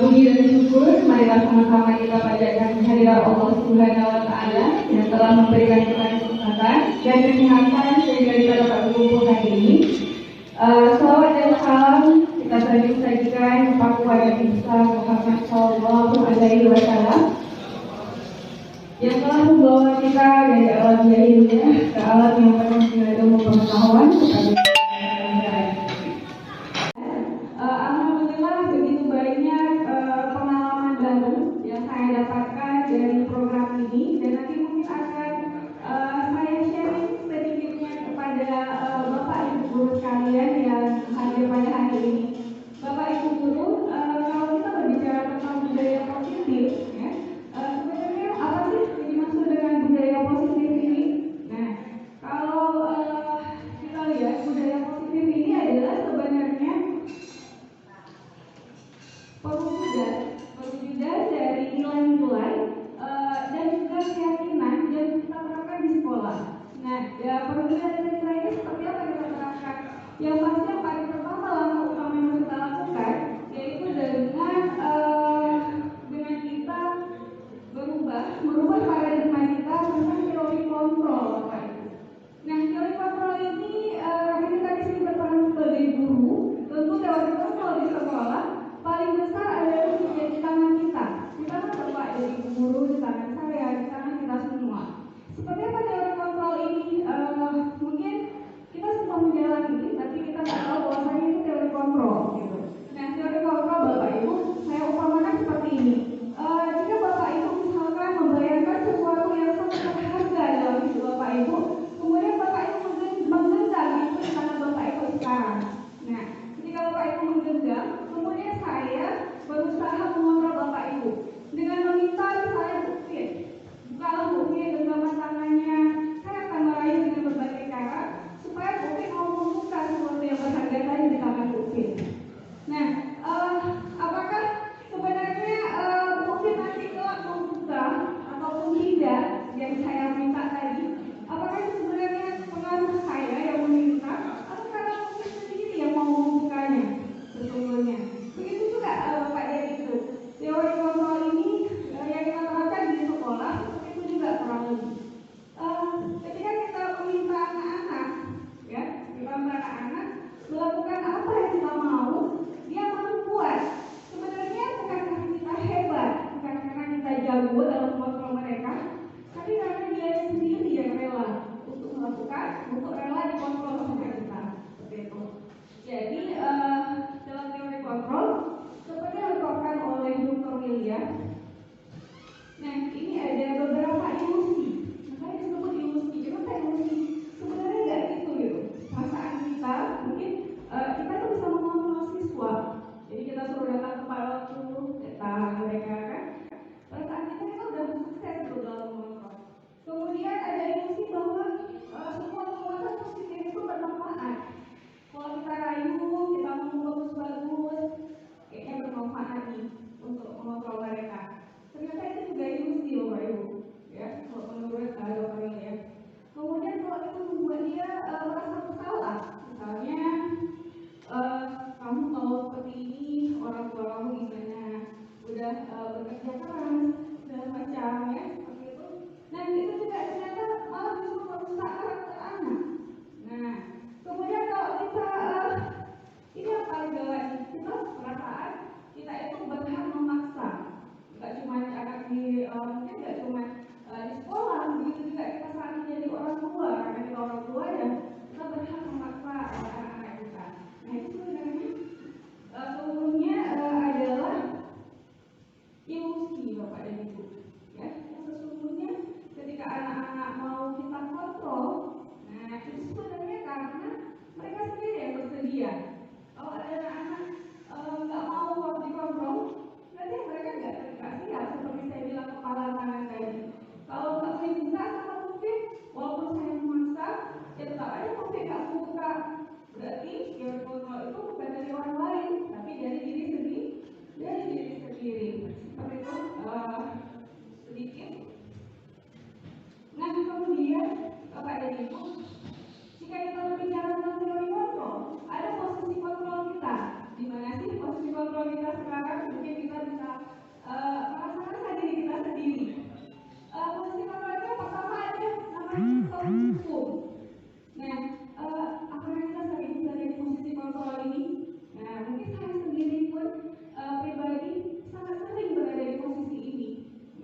Puji dan syukur, marilah sama-sama kita panjatkan kehadirat Allah Subhanahu wa Ta'ala yang telah memberikan kita kesempatan dan kesehatan sehingga kita dapat berkumpul hari ini. Salawat dan salam kita sajikan kepada Nabi besar Muhammad Sallallahu Alaihi Wasallam yang telah membawa kita dari alam jahiliyah ke alam yang penuh dengan ilmu pengetahuan kepada dari program ini, dan nanti mungkin akan saya sharing sedikitnya kepada Bapak Ibu Guru sekalian yang hadir pada hari ini. Bapak Ibu Guru, kalau kita berbicara tentang budaya positif, ya, sebenarnya apa sih yang dimaksud dengan budaya positif ini? Nah, kalau kita lihat budaya positif ini adalah sebenarnya perwujudan dari nilai-nilai dan juga keyakinan yang kita terapkan di sekolah. Nah, ya perwujudan dari nilai ini seperti apa kita terapkan? Yang pasti yang paling pertama langkah utama yang kita lakukan yaitu dengan kita merubah paradigma kita tentang teori kontrol, Bapak Ibu. Nah, teori kontrol ini kita di sini berperan sebagai guru. Tentu teori kontrol di sekolah paling besar adalah di tangan kita. Kita kan Bapak jadi guru, di tangan saya, di tangan kita semua. Seperti apa teori kontrol ini? Mungkin kita semua menjalani, tapi kita tak Ibu, jika kita berbicara tentang teori kontrol, ada posisi kontrol kita. Di mana sih posisi kontrol kita sekarang? Mungkin kita bisa merasakan saja diri kita sendiri. Posisi kontrol itu pertama ada namanya hukum. Nah, apakah kita sering berada di posisi kontrol ini? Nah, mungkin saya sendiri pun pribadi sangat sering berada di posisi ini.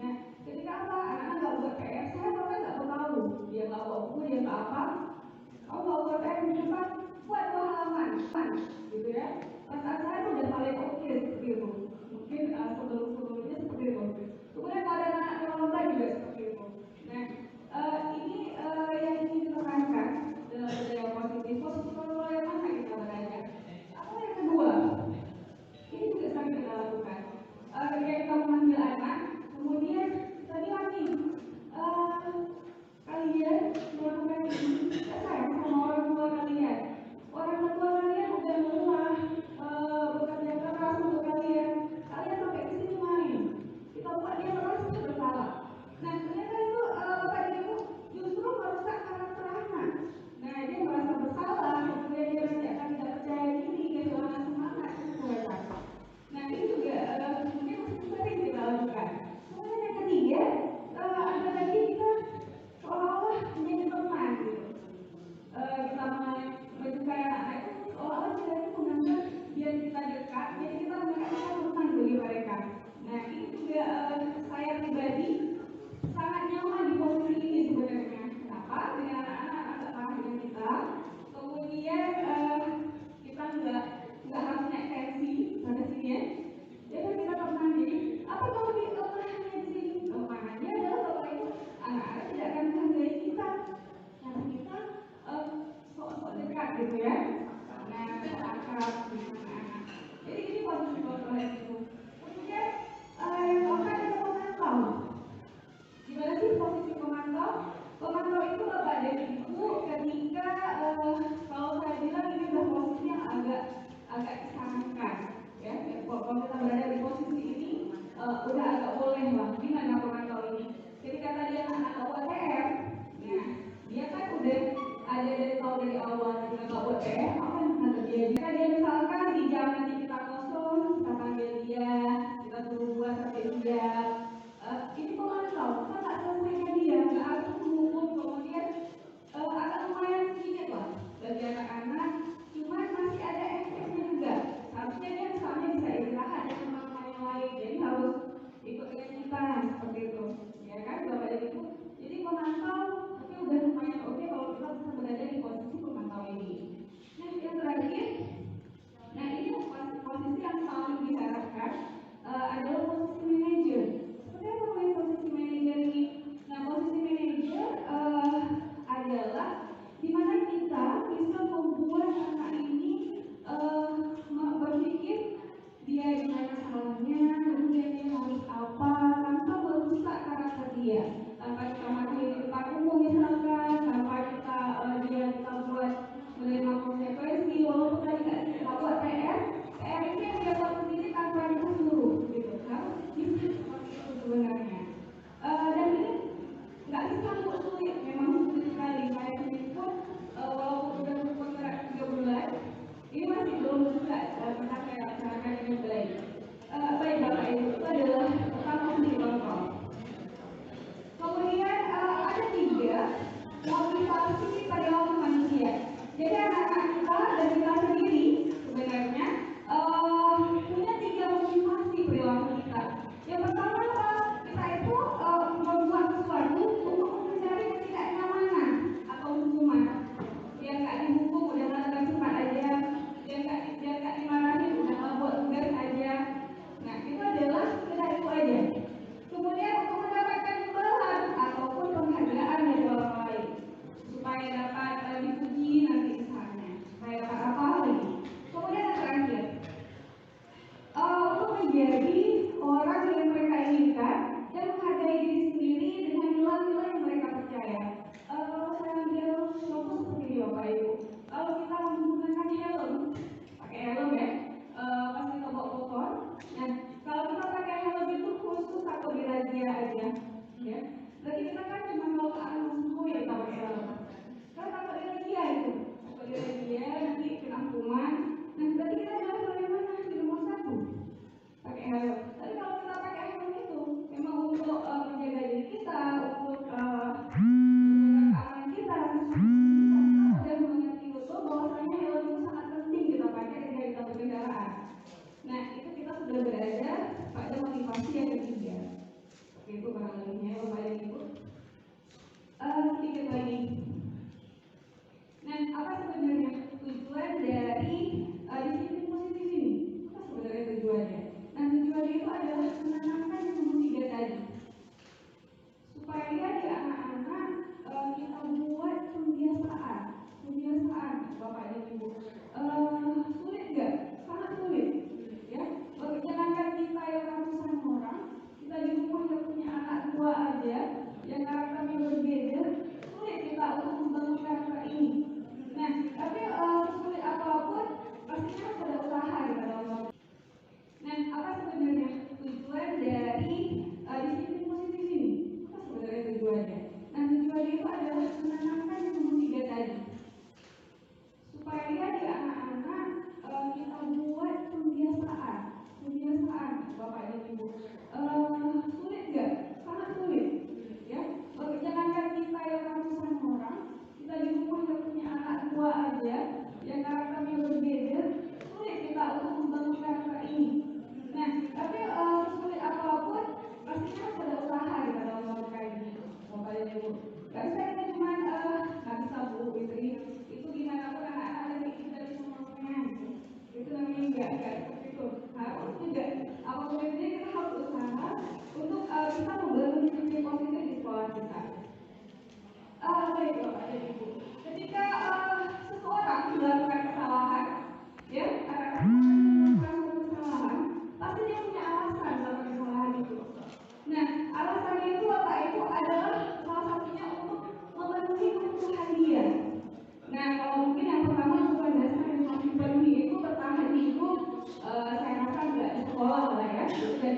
Nah, ketika apa? Anak-anak nggak buat PR, saya bahkan nggak tahu. Dia nggak bawa buku, dia nggak apa. Kamu bawa buat PR di depan, buat 2 halaman, gitu ya. Perasaan saya udah paling oke seperti itu. Mungkin sebelum-sebelumnya seperti itu. Kemudian kalau ada anak yang lomba juga seperti itu. Nah, ini yang ingin ditekankan dalam budaya positif. Posisi kontrol yang mana kita berada? Apa yang kedua? Ini juga sering kita lakukan. Ketika kita memanggil anak, kemudian tadi lagi kalian melakukan ini, saya sayang sama orang tua kalian. Orang tua kalian udah lelah bekerja keras untuk kalian. Kalian sampai ke sini main. Kita buat dia merasa bersalah. Nah, ternyata itu Bapak Ibu justru merusak karakter anak. Nah, dia merasa bersalah, kemudian dia nanti akan tidak percaya diri, kehilangan semangat, kemudian. Nah, ini juga mungkin masih sering kita lakukan. Kemudian yang ketiga, ada lagi kita seolah-olah menjadi teman gitu. Kita menyukai anak-anak itu seolah-olah kita itu menganggap biar kita dekat, jadi kita menganggap kita teman bagi mereka. Nah, ini juga saya pribadi sangat nyaman di posisi ini sebenarnya. Kenapa? Dengan anak-anak agak marah dengan kita, kemudian kita nggak harus naik tensi pada sini ya. Jadi kita teman. Jadi apa kalau di kelemahannya di sini? Kelemahannya adalah kalau itu anak-anak tidak akan menghargai kita karena kita sok-sok dekat gitu ya. Nah, akrab dengan anak. Jadi ini posisi kontrol itu. Kemudian yang keempat ada pemantau. Gimana sih posisi pemantau? Pemantau itu Bapak dan Ibu ketika kalau saya bilang ini adalah posisi yang agak disarankan ya. Kalau kita berada di posisi ini udah agak boleh lah. Gimana pemantau ini? Ketika tadi anak-anak buat PR, nah dia kan udah ada dari tahun dari awal kita nggak buat PR, apa yang akan terjadi? Jika dia misalkan di jam nanti kita kosong, kita panggil dia, kita suruh buat sampai dia. Ini pemantau, kita nggak selesaikan dia, nggak harus menghukum, kemudian agak lumayan sedikit lah bagi anak-anak, cuman masih ada efeknya juga. Harusnya dia misalnya bisa istirahat dengan teman-teman yang lain, jadi harus ikut dengan kita seperti itu, ya kan Bapak dan Ibu. Jadi pemantau, tapi udah lumayan oke kalau kita bisa berada di posisi pemantau ini. Nah yang terakhir, nah ini posisi yang paling diharapkan adalah posisi manajer. Seperti apa posisi manajer ini? Nah posisi manajer adalah dimana kita bisa membuat anak ini berpikir dia di mana salahnya, kemudian dia harus apa, tanpa merusak karakter dia, tanpa kita mati di depan umum misalkan, tanpa kita buat menerima konsekuensi, walaupun tadi kita buat PR ini yang dia buat sendiri tanpa kita suruh, gitu kan? Bisa seperti itu sebenarnya. Dan ini nggak bisa sulit, memang sulit sekali. Saya sendiri pun walaupun sudah berkontrak 3 bulan, ini masih belum bisa pernah saya laksanakan dengan baik. Baik Bapak Ibu, itu adalah pertama di kontrol. Kemudian ada 3 motivasi perilaku manusia. Jadi anak-anak kita dan kita sendiri sebenarnya punya 3 motivasi perilaku kita. Yang pertama kita itu membuat sesuatu untuk mencari ketidaknyamanan atau hukuman. Dia nggak dihukum udah melakukan cepat aja, dia nggak dimarahin udah buat tugas aja. Nah itu adalah sekedar itu aja. Kemudian untuk mendapatkan imbalan ataupun penghargaan dari orang lain supaya dapat dipuji nanti misalnya, supaya dapat apa lagi. Kemudian yang terakhir, untuk menjadi orang yang mereka inginkan dan menghargai diri sendiri dengan nilai-nilai yang mereka percaya. Kalau saya ambil contoh seperti ini Bapak Ibu, kalau kita menggunakan helm, pakai helm ya, pas kita bawa motor. Nah, kalau kita pakai helm itu khusus atau di razia aja, ya. Berarti kita kan cuma mau ke arah musuh ya kita pakai helm. adalah menanamkan yang nomor 3 tadi, supaya di anak-anak kita buat pembiasaan, Bapak dan Ibu. Sulit nggak? Sangat sulit, ya. Jangankan kita yang ratusan orang, kita di rumah yang punya anak 2 aja, yang karakternya berbeda, sulit kita untuk membangun karakter ini. Nah, tapi sulit apapun, pastinya harus ada usaha kita dalam melakukan ini, Bapak dan Ibu. Gak bisa kita cuma nggak bisa Bu, itu gimana pun anak-anak yang kita semuanya, itu namanya nggak seperti itu. Harus juga apapun itu kita harus usaha untuk bisa membangun disiplin positif di sekolah kita. Baik Bapak dan Ibu, ketika seseorang melakukan kesalahan, ya, melakukan kesalahan, pasti dia punya alasan melakukan kesalahan itu. Nah, alasannya itu Bapak Ibu adalah salah satunya untuk memenuhi kebutuhan dia. Nah, kalau mungkin yang pertama kebutuhan dasar yang harus dipenuhi itu bertahan hidup, saya rasa nggak di sekolah lah ya, dan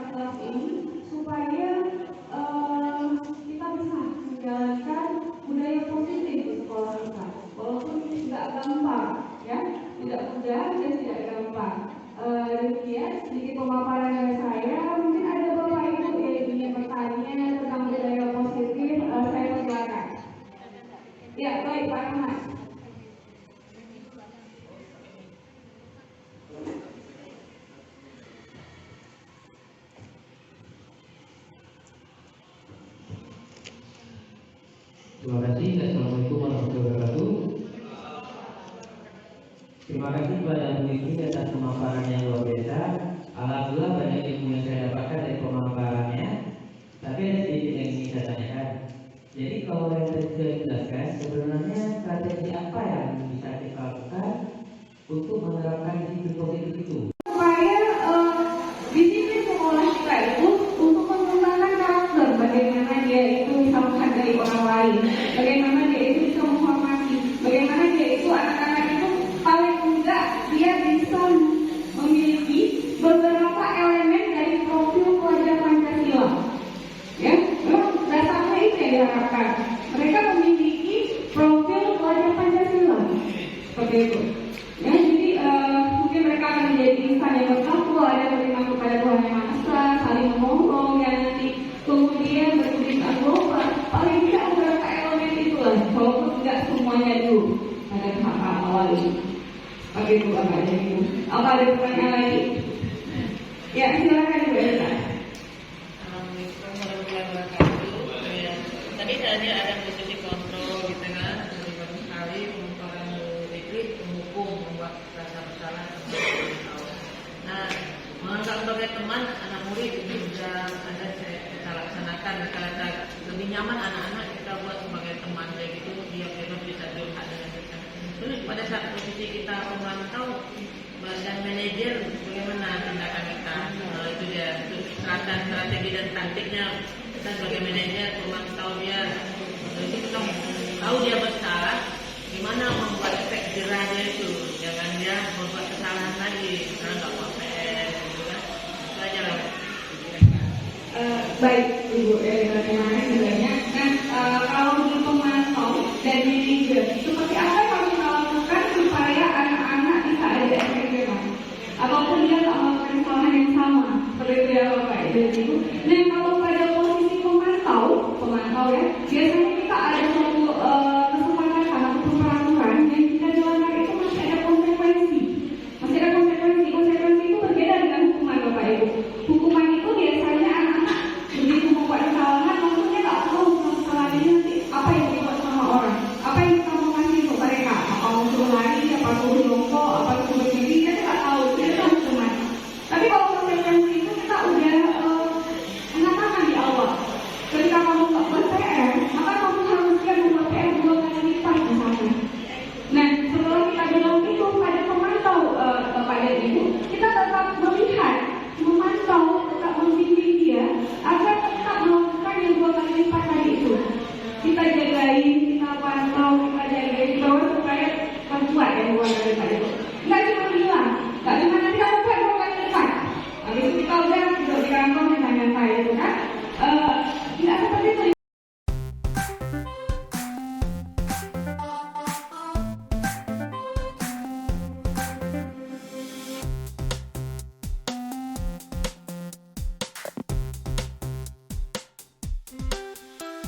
kelas ini supaya kita bisa menjalankan budaya positif di sekolah kita, walaupun tidak gampang, ya, tidak mudah dan tidak gampang. Demikian sedikit pemaparan dari saya. Mungkin ada bapak ibu yang ingin bertanya tentang budaya positif, saya persilakan. Ya, baik Pak Ahmad. Terima kasih. Assalamualaikum warahmatullahi wabarakatuh. Terima kasih kepada Bu Ibu atas pemaparan yang luar biasa. Alhamdulillah banyak ilmu yang saya dapatkan dari pemaparannya. Tapi ada sedikit yang ingin saya tanyakan. Jadi kalau yang tadi sudah dijelaskan, sebenarnya strategi apa yang bisa kita lakukan untuk menerapkan disiplin positif itu? Supaya disiplin sekolah kita itu untuk mengembangkan karakter, bagaimana dia itu bisa menghargai orang lain, bagaimana dia itu bisa menghormati, bagaimana dia itu anak-anak itu paling enggak dia bisa memiliki beberapa elemen dari profil keluarga Pancasila. Ya, memang dasarnya itu yang diharapkan. Mereka memiliki profil keluarga Pancasila seperti itu. Ya, jadi mungkin mereka akan menjadi insan yang bersatu, ada beriman kepada Tuhan Yang Maha Esa, saling menolong, ya nanti kemudian berkebiasaan global. Paling tidak beberapa elemen itulah, walaupun tidak semuanya dulu pada tahap awal ini. Oke, Bu, Bapak dan Ibu. Apa ada pertanyaan lagi? Ya, silakan Bu Elsa. Assalamualaikum warahmatullahi wabarakatuh. Ya, tadi saja ada posisi kontrol gitu kan, baru sekali pemaparan Fikri menghukum, membuat rasa bersalah. Nah, menganggap sebagai teman anak murid ini juga ada kita laksanakan. Kita lebih nyaman anak-anak kita buat sebagai teman kayak gitu, dia bebas bisa curhat dengan kita. Terus pada saat posisi kita memantau dan manajer bagaimana tindakan kita, itu dia strategi dan taktiknya kita sebagai manajer memantau dia. Jadi kita tahu dia bersalah, gimana membuat efek jerahnya itu, jangan dia membuat kesalahan lagi karena nggak mau PS gitu kan. Itu aja lah. Baik Ibu, terima kasih banyak. Nah, kalau di pemantau dan manajer, seperti apa yang harus kita lakukan supaya anak-anak bisa ada efek jerah? Apapun dia tak melakukan kesalahan yang sama, seperti itu ya Bapak Ibu. Nah, kalau pada posisi pemantau ya, biasanya kita ada